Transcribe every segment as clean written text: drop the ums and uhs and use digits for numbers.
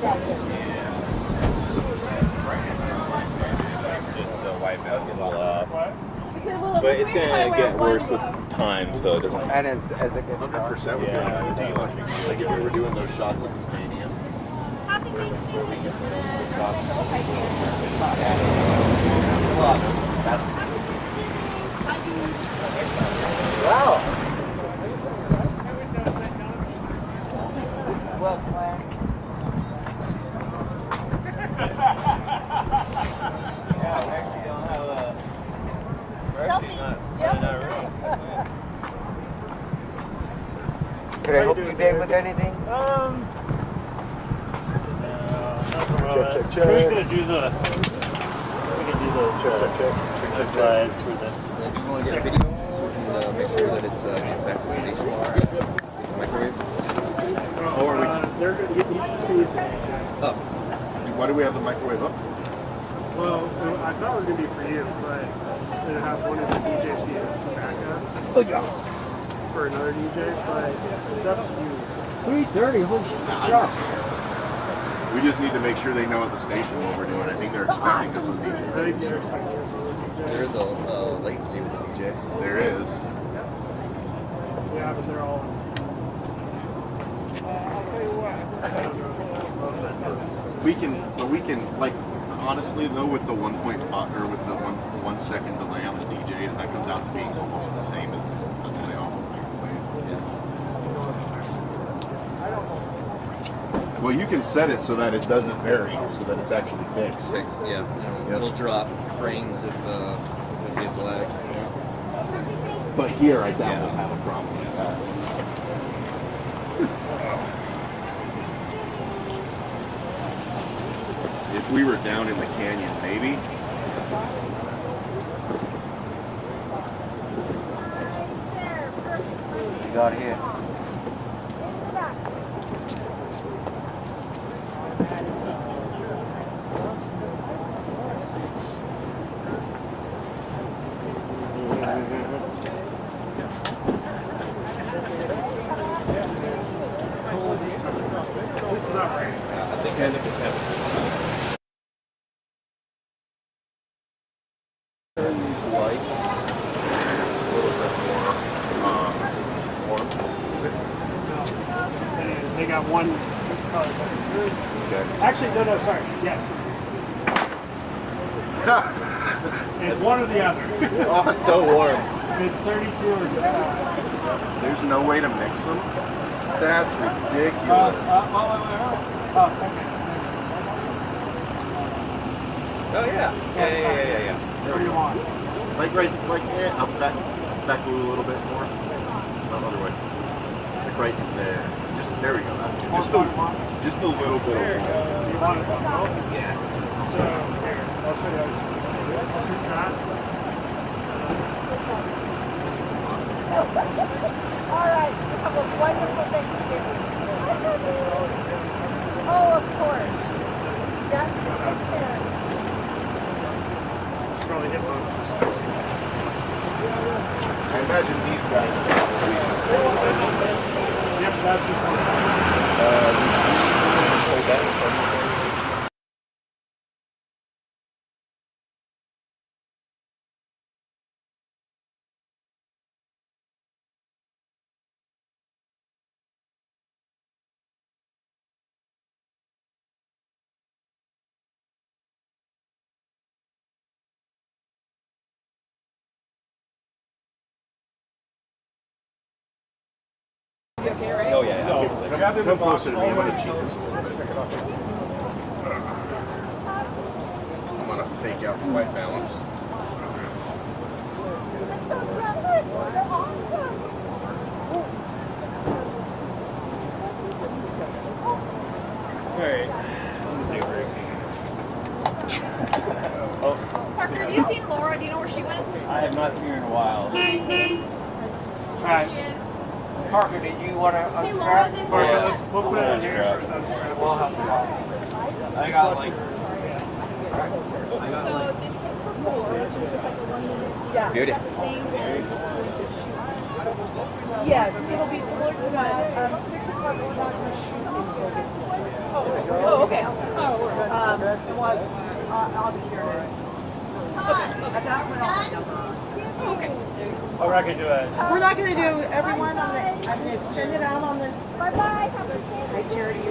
Just wipe out a little but it's gonna get worse with time, so it doesn't. And as it gets 100% would be like if we were doing those shots at the stadium. Wow. Well planned. Could I help you, Dave, with anything? Check. We can do those slides for the. Do you want to get a video? And, make sure that it's back to the station. Microwave. Or they're going to get these two Up. Why do we have the microwave up? Well, I thought it was going to be for you, but then I have one of the DJs be a backup for another DJ, but it's up to you. 3:30, holy shit. We just need to make sure they know at the station what we're doing. I think they're expecting us on I DJ. think they're expecting us to do DJ. There is a latency with the DJ. There is. Yeah, but they're all. I'll tell you what. We can like honestly though with the 1.5 or with the 1 second delay on the DJs, that comes out to being almost the same as the delay on the microwave. Well, you can set it so that it doesn't vary, so that it's actually fixed. Yeah. It'll drop frames if it gets lag. But here, I doubt we'll have a problem with that. If we were down in the canyon, maybe. You got here. Turn these lights a little bit more warm. They got one color. Okay. Actually, no, sorry. Yes. It's one or the other. Oh, it's so warm. It's 32 or There's no way to mix them? That's ridiculous. Oh yeah. Yeah. What do you want? Like up back a little bit more. No, other way. Like right there. Just there we go. That's good. Just a little bit. There you go. You want it on both? Yeah. So here, I'll show you. See that? All right, have a wonderful Thanksgiving. Oh, of course. That's the Probably hit one. I imagine these guys. Yep, that's just one. Oh yeah. Come closer to me. I'm going to cheat this a little bit. I'm going to fake out white balance. I'm so jealous. They're awesome. Alright. Let me take a break. Parker, have you seen Laura? Do you know where she went? I have not seen her in a while. There she is. Parker, did you want to Hey, Laura, unstrap? this Alright, is... we'll put it in here. We'll have to. I got like. So this one for 4, which is just like a 1 minute. Yeah, Beauty. is that the same as Yes, it'll be similar to that. 6 o'clock, we're not going to shoot until it gets Oh, okay. Oh, it was. I'll be here. Okay. I got my number. Okay. Oh, we're not gonna do it. We're not going to do everyone on the. I'm going to send it out on the. Bye bye. Have a good day. Hi, Charity.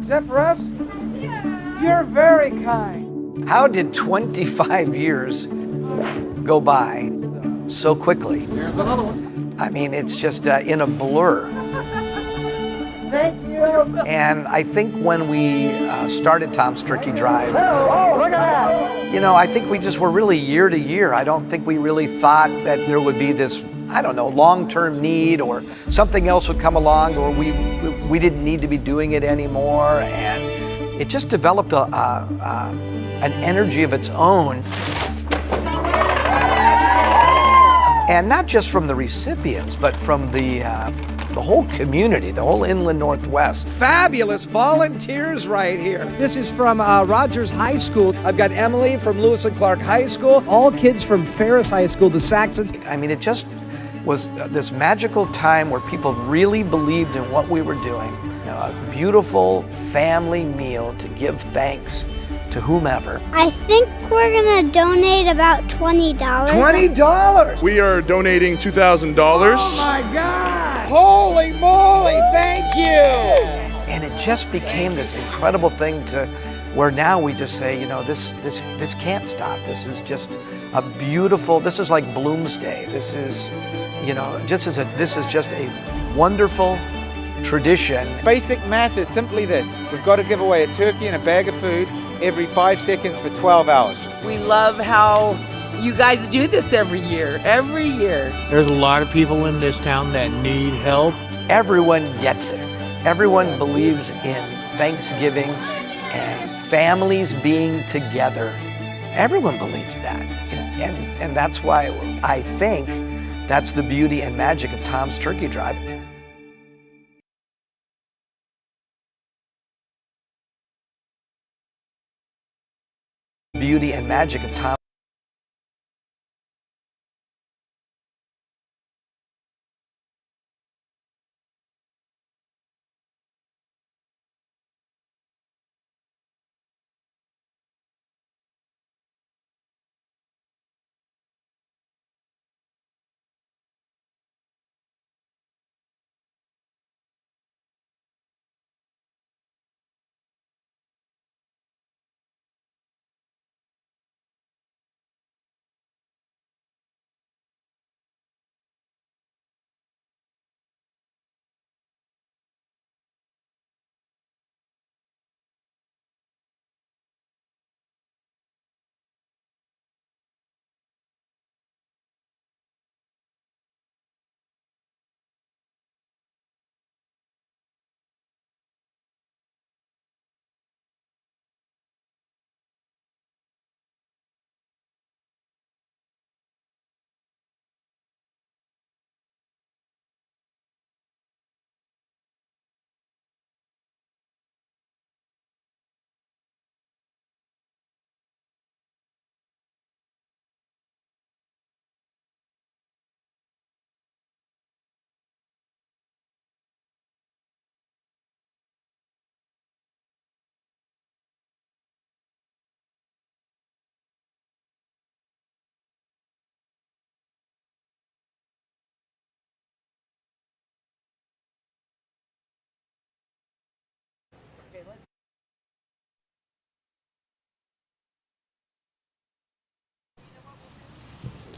Is that for us? You're very kind. How did 25 years go by so quickly? Here's another one. I mean, it's just in a blur. Thank you. And I think when we started Tom's Turkey Drive, Oh, look at that. you know, I think we just were really year to year. I don't think we really thought that there would be this, I don't know, long-term need or something else would come along or we didn't need to be doing it anymore. And it just developed an energy of its own. And not just from the recipients, but from the whole community, the whole Inland Northwest. Fabulous volunteers right here. This is from Rogers High School. I've got Emily from Lewis and Clark High School. All kids from Ferris High School, the Saxons. I mean, it just was this magical time where people really believed in what we were doing. You know, a beautiful family meal to give thanks to whomever. I think we're gonna donate about $20. $20? We are donating $2,000. Oh my God. Holy moly, thank you! And it just became this incredible thing to where now we just say, you know, this can't stop. This is just a beautiful, this is like Bloomsday. This is, you know, this is just a wonderful tradition. Basic math is simply this. We've got to give away a turkey and a bag of food every 5 seconds for 12 hours. We love how you guys do this every year. There's a lot of people in this town that need help. Everyone gets it. Everyone believes in Thanksgiving and families being together. Everyone believes that. And that's why I think that's the beauty and magic of Tom's Turkey Drive. Beauty and magic of Tom.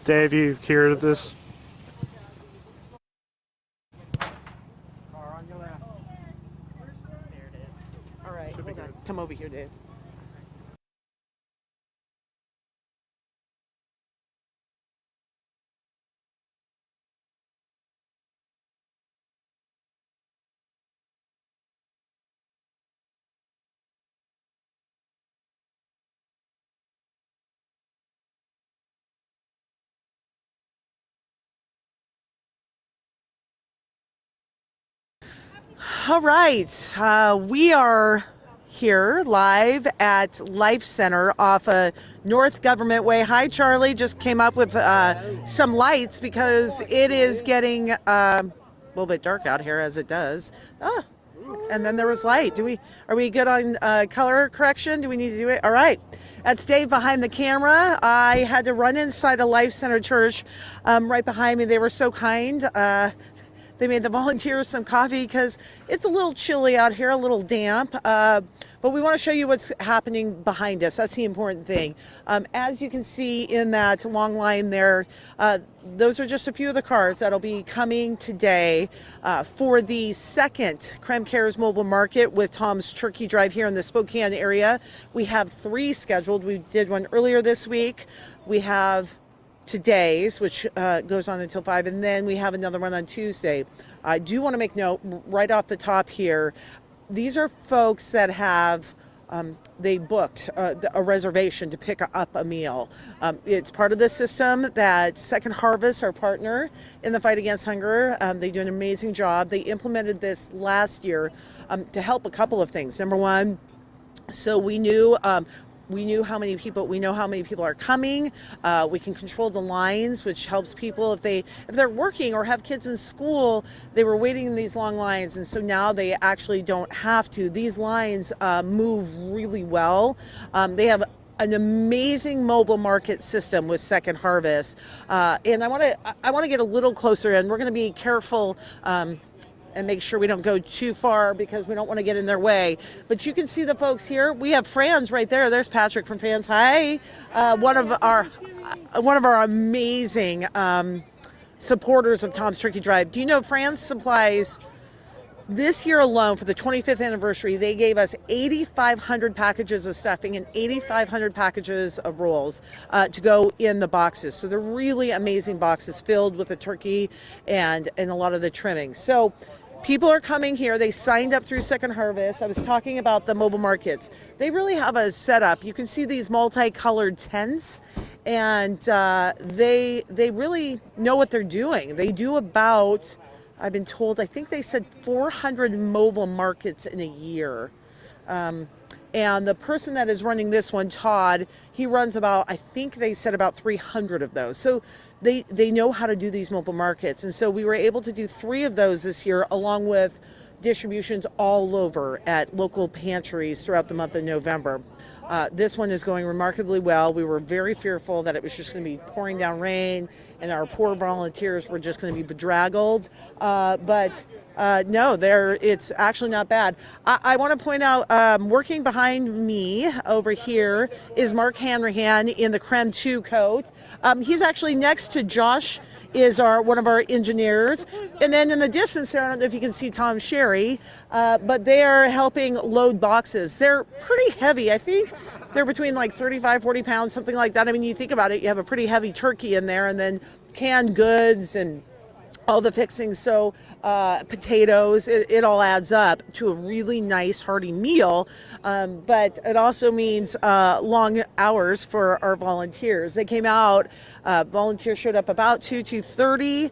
Dave, you cured this? Car on your left. There it is. All right, hold on. Come over here, Dave. All right, we are here live at Life Center off of North Government Way. Hi, Charlie. Just came up with some lights because it is getting a little bit dark out here, as it does. And then there was light. Are we good on color correction? Do we need to do it? All right. That's Dave behind the camera. I had to run inside a Life Center church right behind me. They were so kind. They made the volunteers some coffee because it's a little chilly out here, a little damp. But we want to show you what's happening behind us. That's the important thing. As you can see in that long line there, those are just a few of the cars that'll be coming today for the second Creme Cares Mobile Market with Tom's Turkey Drive here in the Spokane area. We have 3 scheduled. We did one earlier this week. We have today's, which goes on until 5, and then we have another one on Tuesday. I do want to make note right off the top here, these are folks that have they booked a reservation to pick up a meal. It's part of the system that Second Harvest, our partner in the fight against hunger, they do an amazing job. They implemented this last year to help a couple of things. Number one, so we know how many people are coming. We can control the lines, which helps people if they're working or have kids in school. They were waiting in these long lines, and so now they actually don't have to. These lines move really well. They have an amazing mobile market system with Second Harvest, and I want to get a little closer, and we're going to be careful. And make sure we don't go too far because we don't want to get in their way. But you can see the folks here. We have Franz right there. There's Patrick from Franz. Hi, one of our amazing supporters of Tom's Turkey Drive. Do you know Franz supplies? This year alone, for the 25th anniversary, they gave us 8,500 packages of stuffing and 8,500 packages of rolls to go in the boxes. So they're really amazing boxes filled with the turkey and a lot of the trimming. So people are coming here. They signed up through Second Harvest. I was talking about the mobile markets. They really have a setup. You can see these multicolored tents, and they really know what they're doing. They do about, I've been told, I think they said 400 mobile markets in a year. And the person that is running this one, Todd, he runs about, I think they said about 300 of those. So they know how to do these mobile markets. And so we were able to do 3 of those this year, along with distributions all over at local pantries throughout the month of November. This one is going remarkably well. We were very fearful that it was just going to be pouring down rain and our poor volunteers were just going to be bedraggled. But no, it's actually not bad. I want to point out, working behind me over here is Mark Hanrahan in the Creme 2 coat. He's actually next to Josh, is one of our engineers. And then in the distance there, I don't know if you can see Tom Sherry, but they are helping load boxes. They're pretty heavy. I think they're between like 35, 40 pounds, something like that. I mean, you think about it, you have a pretty heavy turkey in there, and then canned goods and all the fixings, so potatoes, it all adds up to a really nice hearty meal, but it also means long hours for our volunteers. They came out, volunteers showed up about 2:30.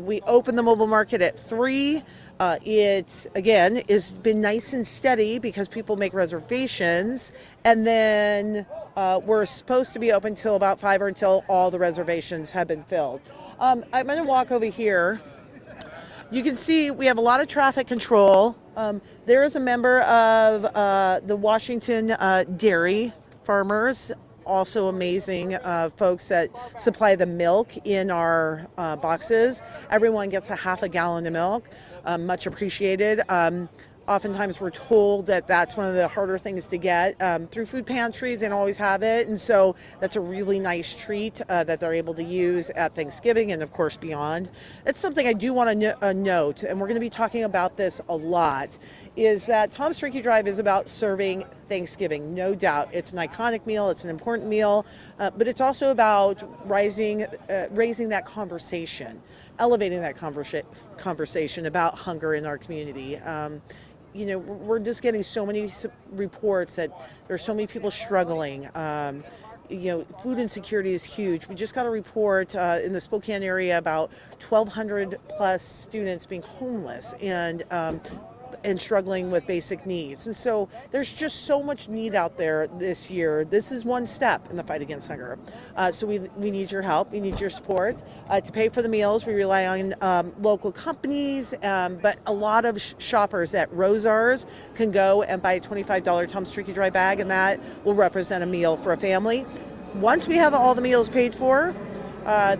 We opened the mobile market at 3. It, again, has been nice and steady because people make reservations, and then we're supposed to be open till about 5 or until all the reservations have been filled. I'm going to walk over here. You can see we have a lot of traffic control. There is a member of the Washington Dairy Farmers, also amazing folks that supply the milk in our boxes. Everyone gets a half a gallon of milk, much appreciated. Oftentimes we're told that that's one of the harder things to get through food pantries. They don't always have it, and so that's a really nice treat that they're able to use at Thanksgiving and of course beyond. It's something I do want to note, and we're going to be talking about this a lot, is that Tom's Turkey Drive is about serving Thanksgiving, no doubt. It's an iconic meal, it's an important meal, but it's also about raising that conversation, elevating that conversation about hunger in our community. You know, we're just getting so many reports that there's so many people struggling. You know, food insecurity is huge. We just got a report in the Spokane area about 1,200 plus students being homeless, and and struggling with basic needs. And so there's just so much need out there this year. This is one step in the fight against hunger. So we need your help. We need your support. To pay for the meals, we rely on local companies, but a lot of shoppers at Rosars can go and buy a $25 Tom's Turkey Drive bag, and that will represent a meal for a family. Once we have all the meals paid for,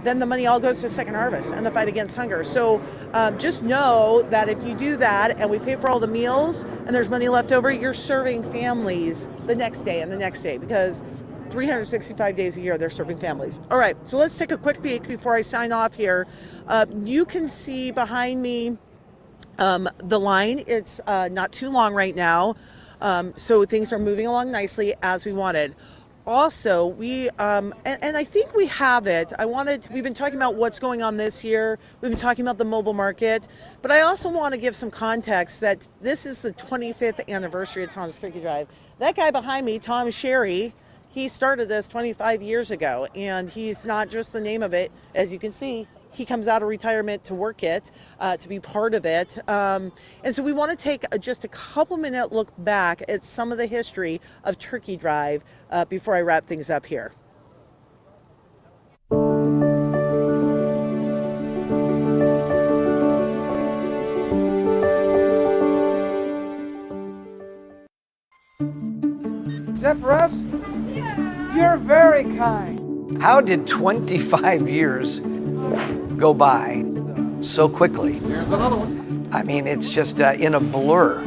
then the money all goes to Second Harvest and the fight against hunger. So just know that if you do that and we pay for all the meals and there's money left over, you're serving families the next day and the next day, because 365 days a year they're serving families. All right, so let's take a quick peek before I sign off here. You can see behind me the line. It's not too long right now, so things are moving along nicely as we wanted. Also, we and I think we have it. We've been talking about what's going on this year. We've been talking about the mobile market, but I also want to give some context that this is the 25th anniversary of Tom's Turkey Drive. That guy behind me, Tom Sherry, he started this 25 years ago, and he's not just the name of it. As you can see, he comes out of retirement to work it, to be part of it. And so we want to take just a couple minute look back at some of the history of Turkey Drive before I wrap things up here. Zephyrus, you're very kind. How did 25 years go by so quickly? Here's another one. I mean, it's just in a blur.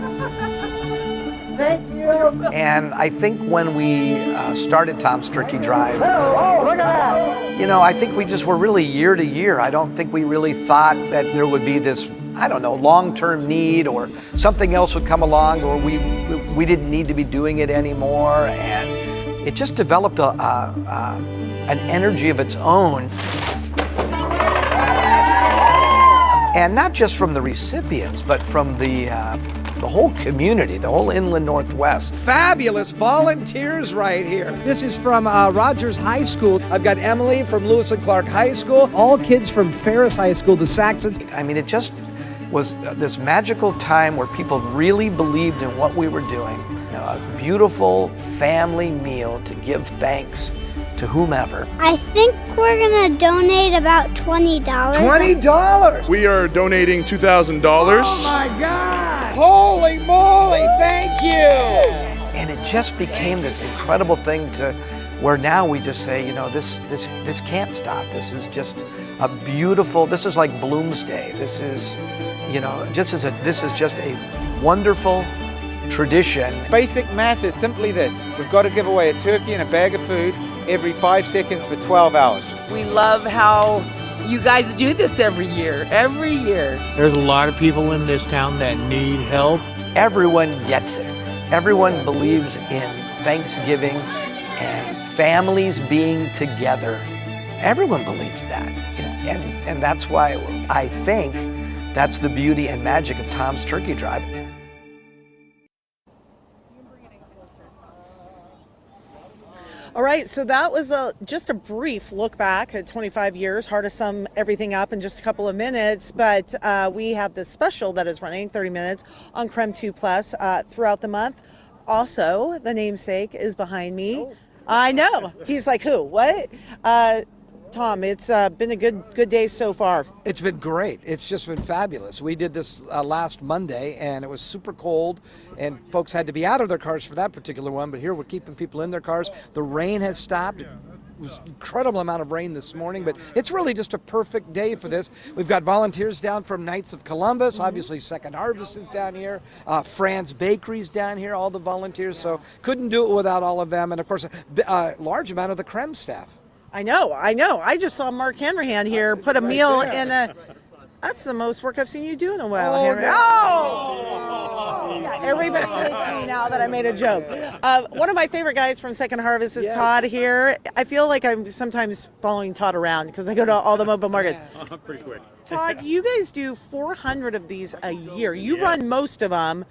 Thank you. And I think when we started Tom's Turkey Drive, Oh, look at that. you know, I think we just were really year to year. I don't think we really thought that there would be this, I don't know, long-term need or something else would come along, or we didn't need to be doing it anymore. And it just developed an energy of its own. And not just from the recipients, but from the whole community, the whole Inland Northwest. Fabulous volunteers right here. This is from Rogers High School. I've got Emily from Lewis and Clark High School. All kids from Ferris High School, the Saxons. I mean, it just was this magical time where people really believed in what we were doing. You know, a beautiful family meal to give thanks to whomever. I think we're gonna donate about $20. $20? We are donating $2,000. Oh my God! Holy moly, thank you! And it just became this incredible thing to where now we just say, you know, this can't stop. This is just a beautiful, this is like Bloomsday. This is, you know, this is just a wonderful tradition. Basic math is simply this. We've got to give away a turkey and a bag of food every 5 seconds for 12 hours. We love how you guys do this every year. There's a lot of people in this town that need help. Everyone gets it. Everyone believes in Thanksgiving and families being together. Everyone believes that. And that's why I think that's the beauty and magic of Tom's Turkey Drive. All right, so that was just a brief look back at 25 years. Hard to sum everything up in just a couple of minutes, but we have this special that is running 30 minutes on Creme 2 Plus throughout the month. Also, the namesake is behind me. Oh. I know. He's like, who? What? Tom, it's been a good day so far. It's been great. It's just been fabulous. We did this last Monday, and it was super cold, and folks had to be out of their cars for that particular one, but here we're keeping people in their cars. The rain has stopped. It was an incredible amount of rain this morning, but it's really just a perfect day for this. We've got volunteers down from Knights of Columbus. Obviously, Second Harvest is down here. Fran's Bakery's down here, all the volunteers, so couldn't do it without all of them, and of course, a large amount of the Creme staff. I know. I just saw Mark Hanrahan here put a meal in a. That's the most work I've seen you do in a while, Henry. Oh! Everybody hates me now that I made a joke. One of my favorite guys from Second Harvest is Todd here. I feel like I'm sometimes following Todd around because I go to all the mobile markets. Pretty quick. Todd, you guys do 400 of these a year. You run most of them.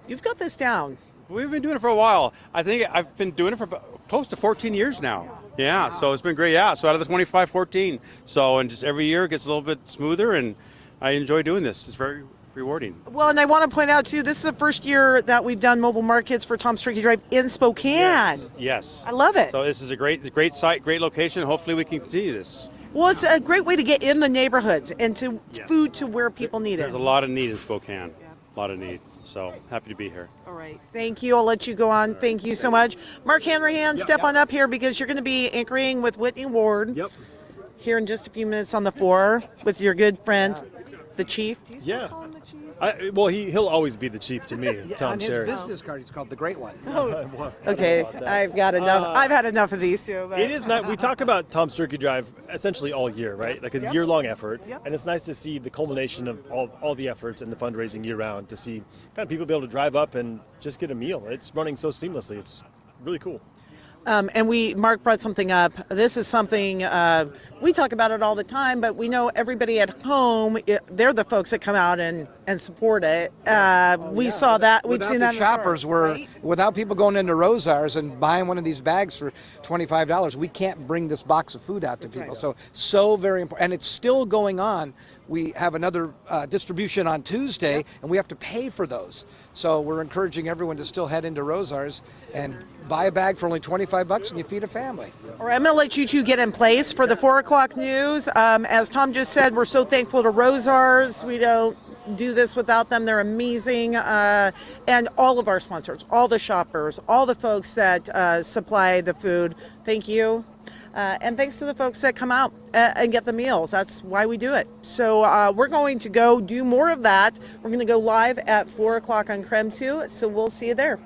You've got this down. We've been doing it for a while. I think I've been doing it for close to 14 years now. Yeah, so it's been great. Yeah, so out of the 25, 14. So, and just every year it gets a little bit smoother, and I enjoy doing this. It's very rewarding. Well, and I want to point out too, this is the first year that we've done mobile markets for Tom's Turkey Drive in Spokane. Yes. I love it. So this is a great site, great location. Hopefully we can continue this. Well, it's a great way to get in the neighborhoods and to food to where people need There's it. a lot of need in Spokane. A lot of need. So happy to be here. All right. Thank you. I'll let you go on. Thank you so much. Mark Hanrahan, step on up here because you're going to be anchoring with Whitney Ward. Yep. Here in just a few minutes on the floor with your good friend, the Chief. Yeah. Well, he'll always be the chief to me, Tom On his Sherry. business card, he's called the Great One. Okay, I've got enough. I've had enough of these two. But. It is nice. We talk about Tom's Turkey Drive essentially all year, right? Like it's a year-long effort, and it's nice to see the culmination of all the efforts and the fundraising year-round. To see kind of people be able to drive up and just get a meal. It's running so seamlessly. It's really cool. And Mark brought something up. This is something, we talk about it all the time, but we know everybody at home, they're the folks that come out and support it. We saw that. We've seen that in the shoppers were, without people going into Rosar's and buying one of these bags for $25, we can't bring this box of food out to people. So very important. And it's still going on. We have another distribution on Tuesday, and we have to pay for those. So we're encouraging everyone to still head into Rosar's and buy a bag for only $25 and you feed a family. All right, I'm going to let you two get in place for the 4 o'clock news. As Tom just said, we're so thankful to Rosar's. We don't do this without them. They're amazing. And all of our sponsors, all the shoppers, all the folks that supply the food. Thank you. And thanks to the folks that come out and get the meals. That's why we do it. So we're going to go do more of that. We're going to go live at 4 o'clock on KREM 2. So we'll see you there.